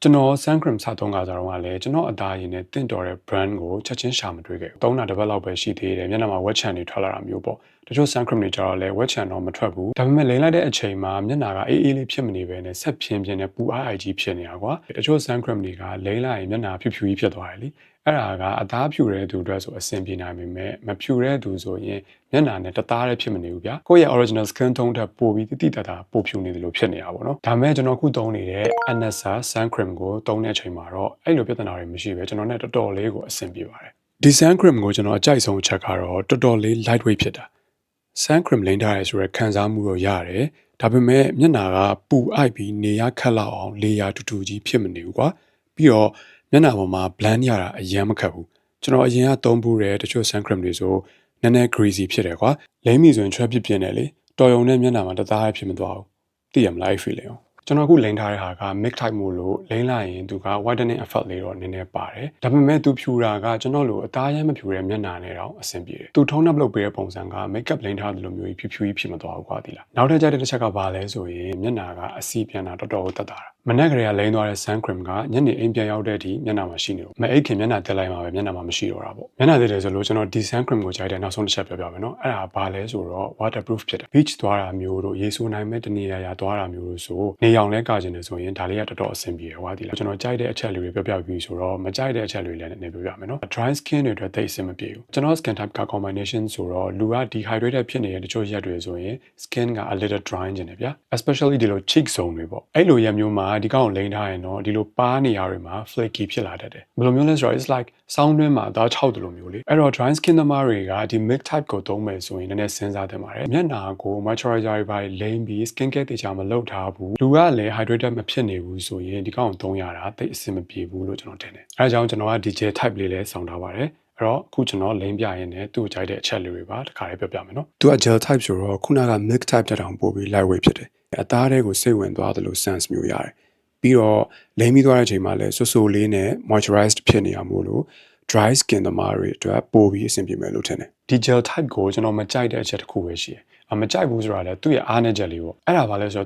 ကျွန်တော် sun cream စသုံးကစားတော့ကလည်းကျွန်တော်အသားရည်နဲ့တင့်တော်တဲ့ brand ကိုချက်ချင်းရှာမတွေ့ခဲ့ဘူး။သုံးတာတစ်ပတ်လောက်ပဲရှိသေးတယ်။မျက်နှာမှာဝက်ချန်တွေထွက်လာတာမျိုးပေါ့။တချို့ sun cream တွေကျတော့လည်းဝက်ချန်တော့မထွက်ဘူး။ဒါပေမဲ့လိမ့်လိုက်တဲ့အချိန်မှာမျက်နှာကအေးအေးလေးဖြစ်မနေပဲနဲ့ဆက်ပြင်းပြင်းနဲ့ပူအားအိုက်ကြီးဖြစ်နေတာကွာ။တချို့ sun cream တွေကလိမ့်လိုက်ရင်မျက်နှာဖြူဖြူကြီးဖြစ်သွားတယ်လေ။အဲ့ဒါကအသားဖြူတဲ့သူအတွက်ဆိုအဆင်ပြေနိုင်ပေမဲ့မဖြူတဲ့သူဆိုရင်မျက်နှာနဲ့တသားတည်းဖြစ်မနေဘူးဗျာ။ကိုယ့်ရဲ့ original skin tone ထက်ပိုပြီးတိတိတတ်တာပိုဖြူနေတယ်လို့ဖြစ်နေတာပေါ့နော်။ဒါပေမဲ့ကျွန်တော်ခုသုံးနေတဲ့ Anessa sun cream ကိုသုံးတဲ့အချိန်မှာတော့အဲ့လိုပြဿနာတွေမရှိပဲကျွန်တော်နဲ့တော်တော်လေးကိုအဆင်ပြေပါတယ်။ဒီ sun cream ကိုကျွန်တော်အကြိုက်ဆုံးချက်ကတော့တော်တော်လေး lightweight ဖြစ်တာ။ sun cream လိမ့်ထားရဲဆိုရဲခံစားမှုတော့ရတယ်။ဒါပေမဲ့မျက်နှာကပူအိုက်ပြီးနေရခက်လောက်အောင်လေယာတူတူကြီးဖြစ်မနေဘူးကွာ။ပြီးတော့မျက်နှာပေါ်မှာ blend ရတာအရင်မခက်ဘူး။ကျွန်တော်အရင်ကသုံးဘူးတဲ့တချို့ sun cream တွေဆိုနည်းနည်း greasy ဖြစ်တယ်ကွာ။လိမ့်မိဆိုရင်ချွဲပြပြနေလေတော်ရုံနဲ့မျက်နှာမှာတသားဖြစ်မသွားဘူး။သိရမလား feeling ကိုကျွန်တော်အခုလိမ့်ထားတဲ့ဟာက mix type မို့လို့လိမ့်လိုက်ရင်သူက whitening effect လေးတော့နည်းနည်းပါတယ်ဒါပေမဲ့သူဖြူတာကကျွန်တော်လိုအသားရမ်းမဖြူတဲ့မျက်နှာနဲ့တော့အဆင်ပြေတယ်သူထုံးနှပ်လုပ်ပေးတဲ့ပုံစံက makeup လိမ့်ထားတယ်လို့မျိုးကြီးဖြူဖြူကြီးဖြစ်မသွားဘူးကွာဒီလားနောက်ထပ်ကြတဲ့တစ်ချက်ကဘာလဲဆိုရင်မျက်နှာကအစီပြန်တာတော်တော်ကိုတက်တာမနက်ကလေးကလိမ့်သွားတဲ့ sun cream ကညနေအိမ်ပြန်ရောက်တဲ့အထိမျက်နှာမှာရှိနေလို့မအိတ်ခင်မျက်နှာတက်လိုက်မှာပဲမျက်နှာမှာမရှိတော့တာပေါ့မျက်နှာတက်တယ်ဆိုလို့ကျွန်တော်ဒီ sun cream ကိုကြိုက်တဲ့နောက်ဆုံးတစ်ချက်ပြောပြမယ်နော်အဲ့ဒါဘာလဲဆိုတော့ waterproof ဖြစ်တယ် beach သွားတာမျိုးတို့ရေဆိုးနိုင်မဲ့တနေရာသွားတာမျိုးတို့ဆိုနေရောင်လဲကာကျင်တယ်ဆိုရင်ဒါလေးကတော်တော်အဆင်ပြေတယ်ဟွာဒီလားကျွန်တော်ကြိုက်တဲ့အချက်လေးတွေပြောပြပြီးဆိုတော့မကြိုက်တဲ့အချက်လေးလည်းနည်းနည်းပြောပြမယ်နော် dry skin တွေအတွက်သိအဆင်မပြေဘူးကျွန်တော် skin type က combination ဆိုတော့လူက dehydrated ဖြစ်နေတဲ့တချို့ရက်တွေဆိုရင် skin က a little dry နေတယ်ဗျာ especially ဒီလို cheek zone တွေပေါ့အဲ့လိုရက်မျိုးမှာဒီကောင်ကိုလိမ့်ထားရင်တော့ဒီလိုပါးနေရာတွေမှာ flaky ဖြစ်လာတတ်တယ်ဘယ်လိုမျိုးလဲဆိုတော့ it's like ဆောင်းတွင်းမှာသား6တလို့မျိုးလေအဲ့တော့ dry skin သမားတွေကဒီ mix type ကိုသုံးမယ်ဆိုရင်နည်းနည်းစဉ်းစားသင့်ပါတယ်မျက်နှာကို moisturizer တွေပါလိမ့်ပြီး skin care တေချာမလုပ်ထားဘူးလူကလည်း hydrated မဖြစ်နေဘူးဆိုရင်ဒီကောင်ကိုသုံးရတာသိအဆင်မပြေဘူးလို့ကျွန်တော်ထင်တယ်အဲဒါကြောင့်ကျွန်တော်က DJ type လေးလဲဆောင်းထားပါတယ်အဲ့တော့အခုကျွန်တော်လိမ့်ပြရင်းနဲ့သူ့ကိုကြိုက်တဲ့အချက်လေးတွေပါတခါလေးပြောပြမယ်နော်သူက gel type ဆိုတော့ခုနက mix type တက်တောင်ပို့ပြီး lightweight ဖြစ်တယ်အသားတွေကိုစိတ်ဝင်သွားတယ်လို့ sense မျိုးရတယ်ပြီးတော့လိမ့်ပြီးသွားတဲ့အချိန်မှာလည်းဆူဆူလေးနဲ့ moisturized ဖြစ်နေရမို့လို့ dry skin သမားတွေအတွက်ပိုပြီးအဆင်ပြေမယ်လို့ထင်တယ်ဒီ gel type ကိုကျွန်တော်မကြိုက်တဲ့အချက်တစ်ခုပဲရှိတယ်မကြိုက်ဘူးဆိုတာလည်းသူ့ရဲ့အားနည်းချက်လေးပေါ့အဲ့ဒါဘာလဲဆိုတော့